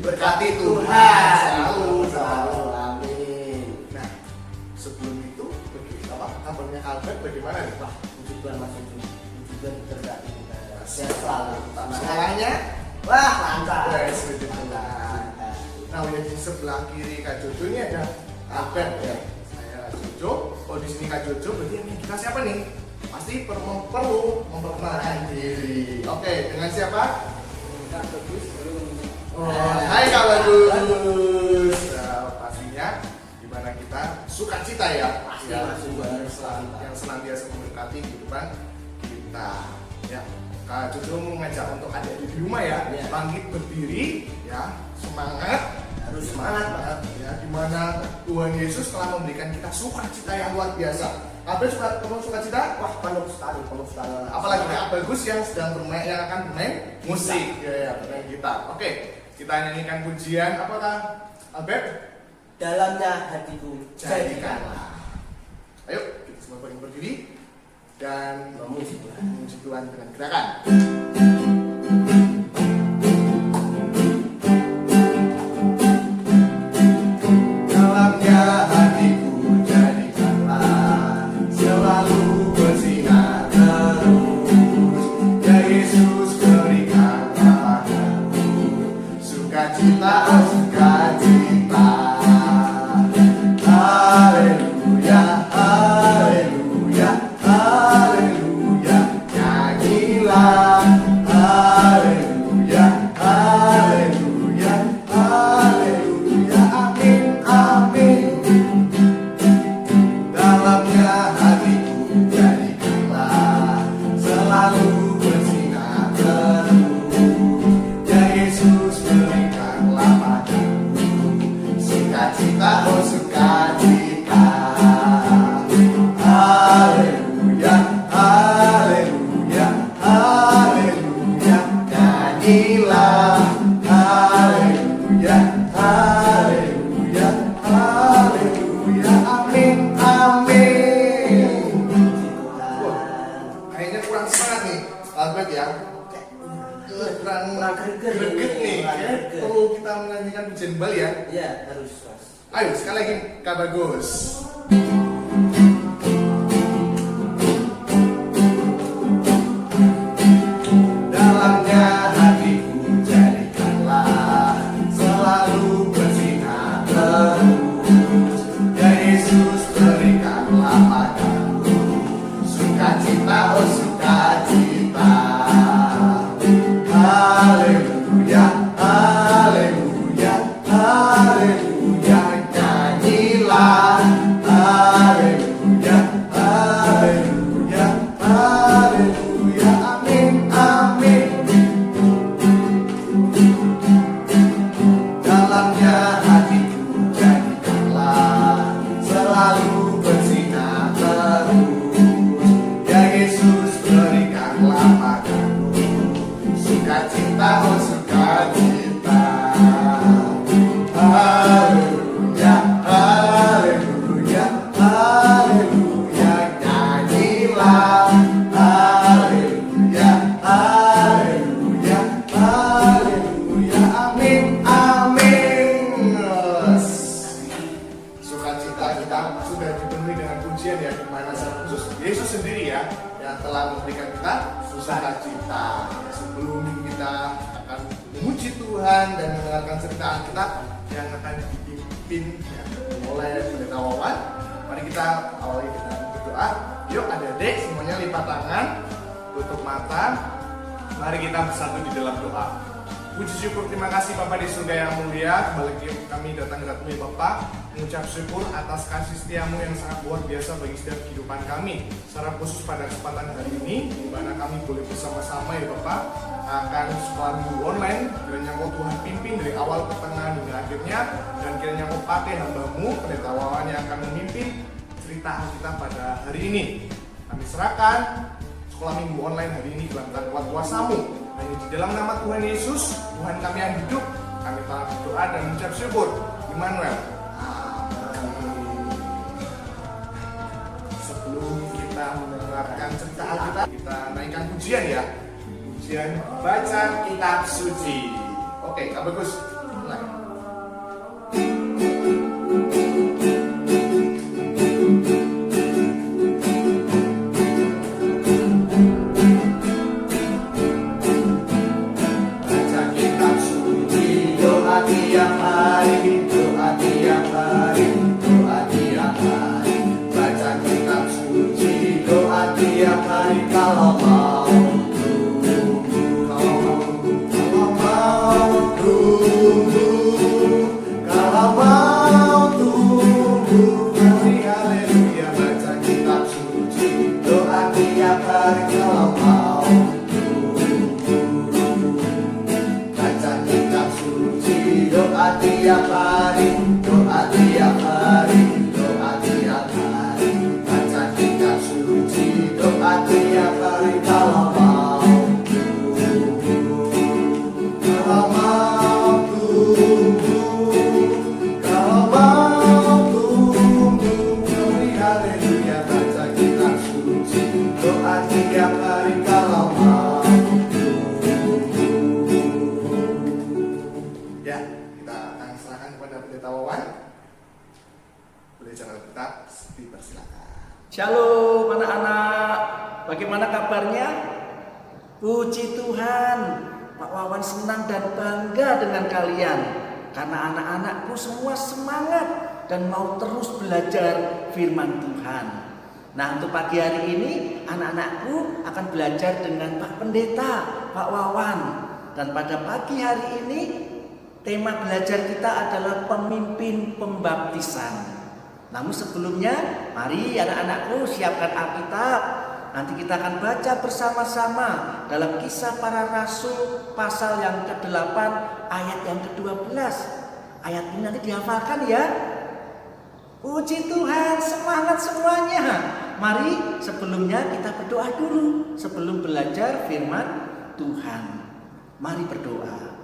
diberkati Tuhan selalu, amin. Nah, sebelum itu apa kabarnya Albert bagaimana nih Pak? Puji Tuhan Mas Ucu, puji Tuhan diberkati kita sehat selalu. Semuanya wah lancar. yes, nah, yang di sebelah kiri Kak Jojo ini ada Albert ya. Saya Jojo. Oh, di sini Kak Jojo, berarti yang kita siapa nih? Pasti perlu memperkenalkan diri. Oke, dengan siapa? Kak Bagus. Hai Kak Bagus. Nah, pastinya dimana kita sukacita ya. Pasti Ya, langsung yang senantiasa memberkati kehidupan kita. Ya, Kak Jojo mengajak untuk adik-adik di rumah ya, Ya. bangkit berdiri, ya, semangat. harus semangat banget. Ya, dimana Tuhan Yesus telah memberikan kita sukacita yang luar biasa. Apa sukacita? Wah penuh sekali. Apalagi Kak Bagus yang sedang bermain, yang akan bermain musik. Ya, bermain gitar. Oke, kita nyanyikan pujian. Apakah Albert? Dalamnya hatiku Jadikanlah. Ayo, kita semua berdiri dan memuji Tuhan. memuji Tuhan dengan gerakan. Dalamnya hatiku jadikanlah selalu bersinar terus. Ya Yesus berikanlah padaku sukacita, sukacita. Haleluya, haleluya, haleluya. Nyanyilah. Haleluya, haleluya, haleluya. Amin, amin. Dalamnya hatiku jadikanlah selalu bersinar terus. Ya Yesus berikanlah padaku sukacita, oh sukacita. Haleluya, haleluya, haleluya. Nyanyilah. Haleluya, haleluya, haleluya. Amin, amin. Kayaknya kurang semangat nih Albert ya. Kurang greget nih. Kayaknya perlu kita menyanyikan pujian kembali ya. Iya harus Mas. Ayo sekali lagi Kak Bagus. Dalamnya hatiku jadikanlah selalu bersinar terus. Ya Yesus berikanlah padaku sukacita, oh sukacita. Haleluya, haleluya, haleluya. Nyanyilah. Haleluya, haleluya, haleluya. Amin, amin. Dalamnya hatiku jadikanlah selalu bersinar terus. Ya Yesus berikanlah padaku sukacita, oh sukacita. Haleluya, haleluya, haleluya. Nyanyilah. Haleluya, haleluya, haleluya. Amin, amin. Sukacita kita sudah dipenuhi dengan pujian ya, di mana Yesus sendiri ya yang telah memberikan kita sukacita. Sebelum kita akan memuji Tuhan dan mendengarkan cerita kita yang akan dipimpin ya, mulai dari pendeta Wawan, mari kita awali dengan berdoa. Yuk adik-adik semuanya lipat tangan, tutup mata, mari kita bersatu di dalam doa. Puji syukur, terima kasih Bapak di surga yang mulia. Kembali kami datang ke hadirat Bapak, mengucap syukur atas kasih setiamu yang sangat luar biasa bagi setiap kehidupan kami. Secara khusus pada kesempatan hari ini, di mana kami boleh bersama-sama ya Bapak akan sekolah minggu online. Kiranya Kau Tuhan pimpin dari awal ke tengah hingga akhirnya, dan kiranya Kau pakai hamba-Mu pendeta Wawan yang akan memimpin cerita kita pada hari ini. Kami serahkan sekolah minggu online hari ini dalam tangan kuat kuasa-Mu. Hanya di dalam nama Tuhan Yesus, Tuhan kami yang hidup, kami telah berdoa dan mengucap syukur. Immanuel. Sebelum kita mendengarkan cerita Alkitab, kita naikkan pujian ya. Pujian baca kitab suci. Oke, Kak Bagus. Mulai. tiap hari kalau mau tunggu, Hari haleluya baca kitab suci. doa tiap hari kalau mau baca kitab suci, doa tiap hari, doa tiap hari, doa tiap hari, baca kitab suci, doa tiap hari kalau mau kalau mau Hari haleluya baca kitab suci. doa tiap hari kalau mau. Ya, kita akan serahkan kepada pendeta Wawan. Boleh jangan kita dipersilakan. Shalom anak-anak, bagaimana kabarnya? Puji Tuhan, Pak Wawan senang dan bangga dengan kalian karena anak-anakku semua semangat dan mau terus belajar firman Tuhan. Nah, untuk pagi hari ini anak-anakku akan belajar dengan Pak Pendeta, Pak Wawan. Dan pada pagi hari ini tema belajar kita adalah pemimpin pembaptisan. Namun sebelumnya, mari anak-anakku siapkan Alkitab. Nanti kita akan baca bersama-sama dalam Kisah Para Rasul pasal yang ke-8 ayat yang ke-12. Ayat ini nanti dihafalkan ya. Puji Tuhan, semangat semuanya. Mari sebelumnya kita berdoa dulu sebelum belajar firman Tuhan. Mari berdoa.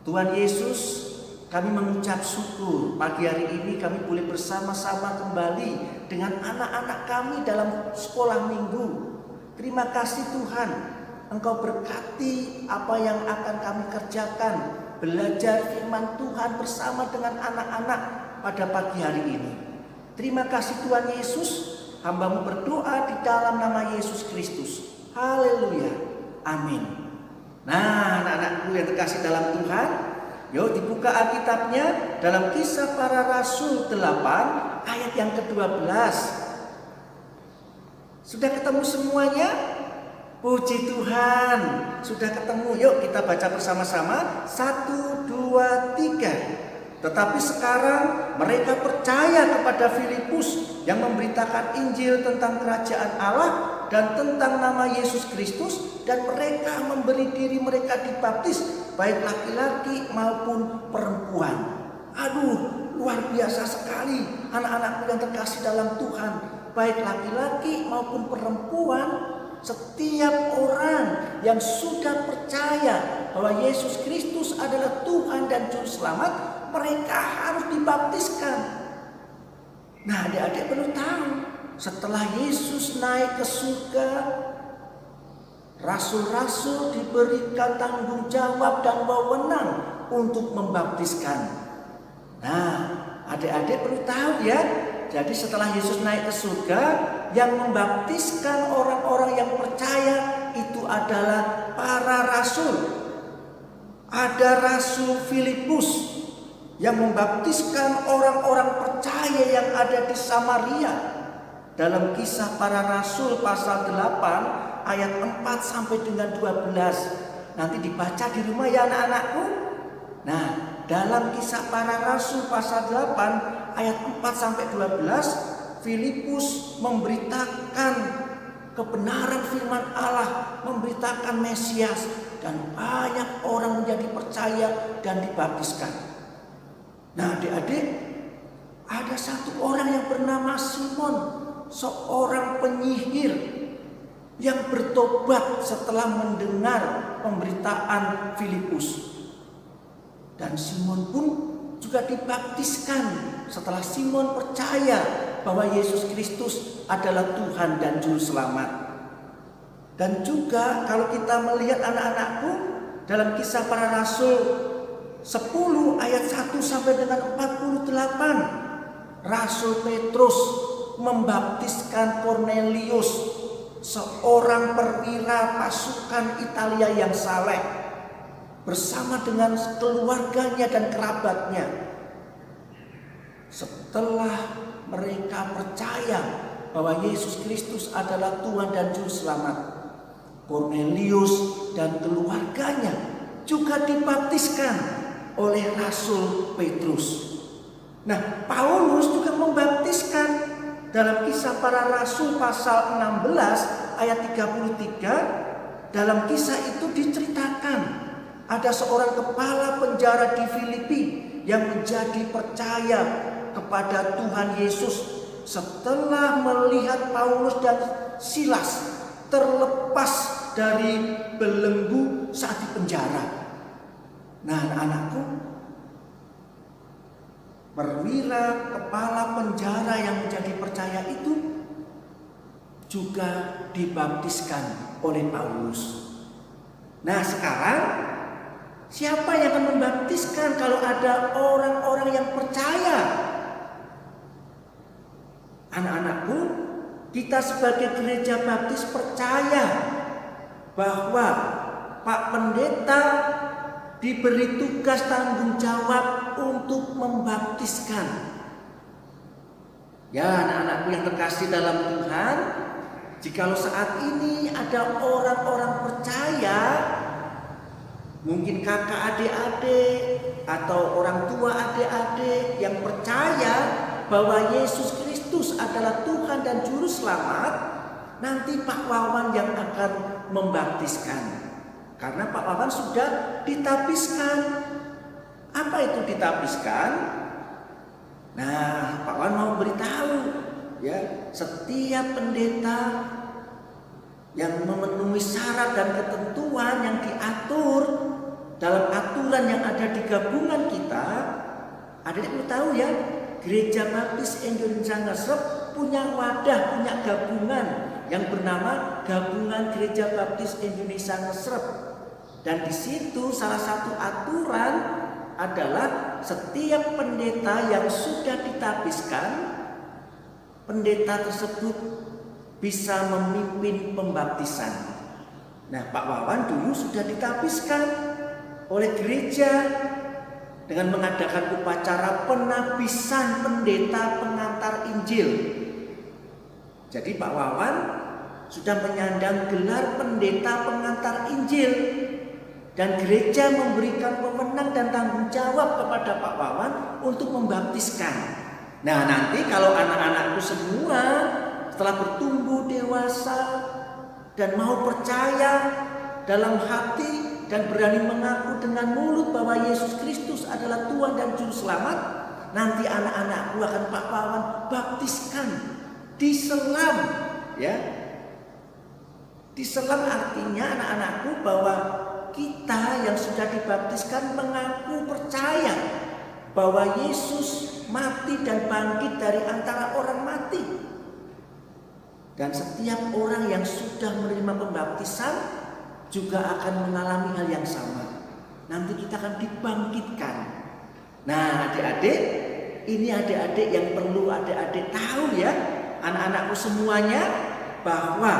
Tuhan Yesus, kami mengucap syukur pagi hari ini kami boleh bersama-sama kembali dengan anak-anak kami dalam sekolah minggu. Terima kasih Tuhan, Engkau berkati apa yang akan kami kerjakan, belajar firman Tuhan bersama dengan anak-anak pada pagi hari ini. Terima kasih Tuhan Yesus, hamba-Mu berdoa di dalam nama Yesus Kristus. Haleluya, amin. Nah, anak-anakku yang terkasih dalam Tuhan, yuk dibuka Alkitabnya dalam Kisah Para Rasul 8 ayat yang ke-12. Sudah ketemu semuanya? Puji Tuhan, sudah ketemu. Yuk kita baca bersama-sama. 1, 2, 3. Tetapi sekarang mereka percaya kepada Filipus yang memberitakan Injil tentang kerajaan Allah dan tentang nama Yesus Kristus, dan mereka memberi diri mereka dibaptis, baik laki-laki maupun perempuan. Aduh, luar biasa sekali anak-anakku yang terkasih dalam Tuhan, baik laki-laki maupun perempuan. Setiap orang yang sudah percaya bahwa Yesus Kristus adalah Tuhan dan Juru Selamat, mereka harus dibaptiskan. Nah, adik-adik perlu tahu, setelah Yesus naik ke surga, rasul-rasul diberikan tanggung jawab dan wewenang untuk membaptiskan. Nah, adik-adik perlu tahu ya, jadi setelah Yesus naik ke surga, yang membaptiskan orang-orang yang percaya itu adalah para rasul. Ada Rasul Filipus yang membaptiskan orang-orang percaya yang ada di Samaria. Dalam Kisah Para Rasul pasal 8 ayat 4 sampai dengan 12. Nanti dibaca di rumah ya anak-anakku. Nah, dalam Kisah Para Rasul pasal 8 ayat 4 sampai 12, Filipus memberitakan kebenaran firman Allah, memberitakan Mesias, dan banyak orang menjadi percaya dan dibaptiskan. Nah, adik-adik, ada satu orang yang bernama Simon, seorang penyihir yang bertobat setelah mendengar pemberitaan Filipus. Dan Simon pun juga dibaptiskan setelah Simon percaya bahwa Yesus Kristus adalah Tuhan dan Juru Selamat. Dan juga kalau kita melihat anak-anakku dalam Kisah Para Rasul 10 ayat 1 sampai dengan 48, Rasul Petrus membaptiskan Cornelius, seorang perwira pasukan Italia yang saleh, bersama dengan keluarganya dan kerabatnya. Setelah mereka percaya bahwa Yesus Kristus adalah Tuhan dan Juru Selamat. Kornelius dan keluarganya juga dibaptiskan oleh Rasul Petrus. Nah, Paulus juga membaptiskan. Dalam Kisah Para Rasul pasal 16 ayat 33, dalam kisah itu diceritakan ada seorang kepala penjara di Filipi yang menjadi percaya kepada Tuhan Yesus setelah melihat Paulus dan Silas terlepas dari belenggu saat di penjara. Nah, anak-anakku, perwira kepala penjara yang menjadi percaya itu juga dibaptiskan oleh Paulus. Nah, sekarang siapa yang akan membaptiskan kalau ada orang-orang yang percaya? Anak-anakku, kita sebagai gereja baptis percaya bahwa Pak Pendeta diberi tugas tanggung jawab untuk membaptiskan. Ya, anak-anakku yang terkasih dalam Tuhan, jikalau saat ini ada orang-orang percaya, mungkin kakak adik-adik atau orang tua adik-adik yang percaya bahwa Yesus Kristus adalah Tuhan dan Juru Selamat, nanti Pak Wawan yang akan membaptiskan. Karena Pak Wawan sudah ditabiskan. Apa itu ditabiskan? Nah, Pak Wawan mau beritahu ya, setiap pendeta yang memenuhi syarat dan ketentuan yang diatur dalam aturan yang ada di gabungan kita, adik-adik tahu ya, Gereja Baptis Indonesia Ngesrep punya wadah, punya gabungan yang bernama Gabungan Gereja Baptis Indonesia Ngesrep. Dan di situ salah satu aturan adalah setiap pendeta yang sudah ditabiskan, pendeta tersebut bisa memimpin pembaptisan. Nah, Pak Wawan dulu sudah ditabiskan oleh gereja dengan mengadakan upacara penabisan pendeta pengantar Injil. Jadi Pak Wawan sudah menyandang gelar pendeta pengantar Injil. Dan gereja memberikan wewenang dan tanggung jawab kepada Pak Wawan untuk membaptiskan. Nah, nanti kalau anak-anakku semua setelah bertumbuh dewasa dan mau percaya dalam hati dan berani mengaku dengan mulut bahwa Yesus Kristus adalah Tuhan dan Juru Selamat, nanti anak-anakku akan Pak Wawan baptiskan, diselam, ya. Diselam artinya anak-anakku bahwa kita yang sudah dibaptiskan mengaku percaya bahwa Yesus mati dan bangkit dari antara orang mati. Dan setiap orang yang sudah menerima pembaptisan juga akan mengalami hal yang sama. Nanti kita akan dibangkitkan. Nah, adik-adik, ini adik-adik yang perlu adik-adik tahu ya, anak-anakku semuanya, bahwa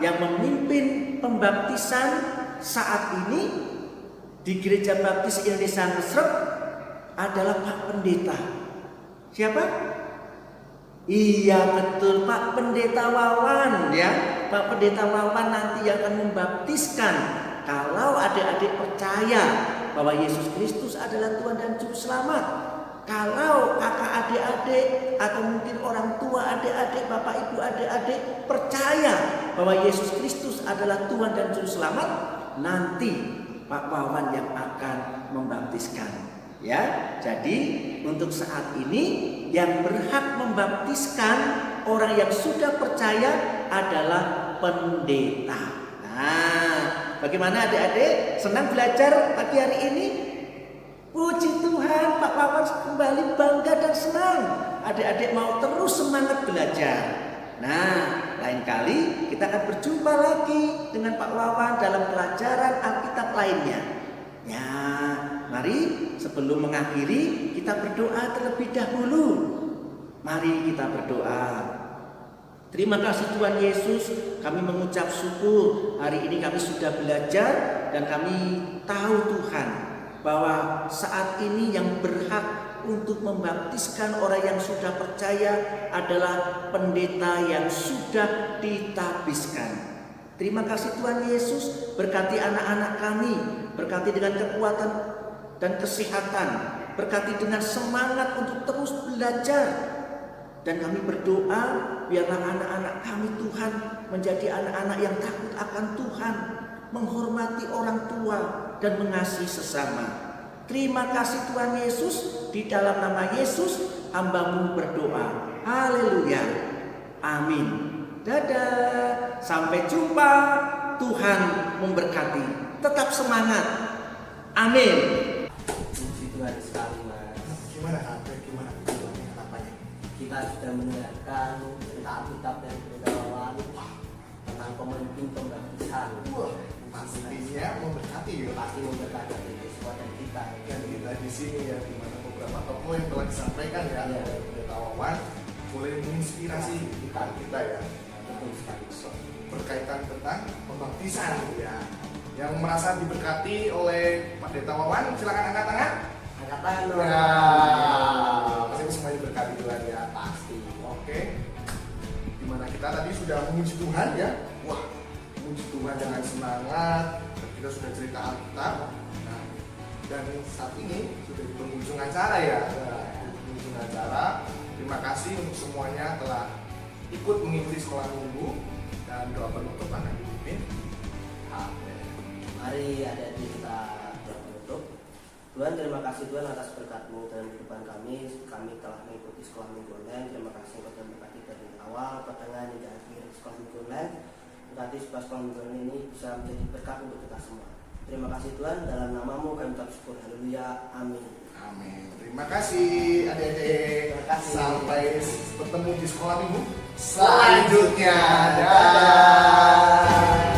yang memimpin pembaptisan saat ini di Gereja Baptis Indonesia Ngesrep adalah Pak Pendeta. Siapa? Iya, betul, Pak Pendeta Wawan ya. Pak Pendeta Wawan nanti yang akan membaptiskan kalau adik-adik percaya bahwa Yesus Kristus adalah Tuhan dan Juru Selamat. Kalau kakak adik-adik atau mungkin orang tua adik-adik, bapak ibu adik-adik percaya bahwa Yesus Kristus adalah Tuhan dan Juru Selamat, nanti Pak Wawan yang akan membaptiskan. Ya, jadi untuk saat ini yang berhak membaptiskan orang yang sudah percaya adalah pendeta. Nah, bagaimana adik-adik? Senang belajar pagi hari ini? Puji Tuhan, Pak Wawan kembali bangga dan senang. Adik-adik mau terus semangat belajar. Nah, lain kali kita akan berjumpa lagi dengan Pak Wawan dalam pelajaran Alkitab lainnya. Ya, mari sebelum mengakhiri kita berdoa terlebih dahulu. Mari kita berdoa. Terima kasih Tuhan Yesus, kami mengucap syukur hari ini kami sudah belajar dan kami tahu Tuhan bahwa saat ini yang berhak untuk membaptiskan orang yang sudah percaya adalah pendeta yang sudah ditabiskan. Terima kasih Tuhan Yesus, berkati anak-anak kami, berkati dengan kekuatan dan kesehatan, berkati dengan semangat untuk terus belajar. Dan kami berdoa biarlah anak-anak kami Tuhan menjadi anak-anak yang takut akan Tuhan, menghormati orang tua dan mengasihi sesama. Terima kasih Tuhan Yesus, di dalam nama Yesus hamba-Mu berdoa. Haleluya. Amin. Dadah. Sampai jumpa. Tuhan memberkati. Tetap semangat. Amin. Puji Tuhan sekali, Mas. Gimana Kak? Gimana? Apanya? Kita sudah mendengarkan cerita Alkitab dan pengetahuan tentang pemimpin pembaptisan. Wah, pastinya memberkati ya. Pasti memberkati Yesus dan kita. Dan kita di sini ya, di mana beberapa tokoh yang telah disampaikan ya, Ya. Pendeta Wawan boleh menginspirasi kita ya. Betul sekali. Berkaitan tentang pembaptisan ya. Yang merasa diberkati oleh Pendeta Wawan, silakan angkat tangan. Angkat tangan dong. Nah, pasti semua diberkati Tuhan ya. Pasti. Oke. Dimana kita tadi sudah memuji Tuhan ya. Wah, memuji Tuhan dengan semangat. Dan kita sudah cerita Alkitab. Nah, dan saat ini sudah di penghujung acara ya. Nah, di penghujung acara. Terima kasih untuk semuanya telah ikut mengikuti sekolah minggu dan doa penutup akan dipimpin. Amin. Mari adik-adik kita berdoa. Tuhan, terima kasih Tuhan atas berkat-Mu dalam kehidupan kami. Kami telah mengikuti sekolah minggu online. Terima kasih Engkau telah memberkati dari awal, pertengahan hingga akhir sekolah minggu online. Berkati supaya sekolah minggu online ini bisa menjadi berkat untuk kita semua. Terima kasih Tuhan, dalam nama-Mu kami ucap syukur. Haleluya. Amin. Amin. Terima kasih adik-adik. Terima kasih. Sampai bertemu di sekolah minggu selanjutnya. Dadah.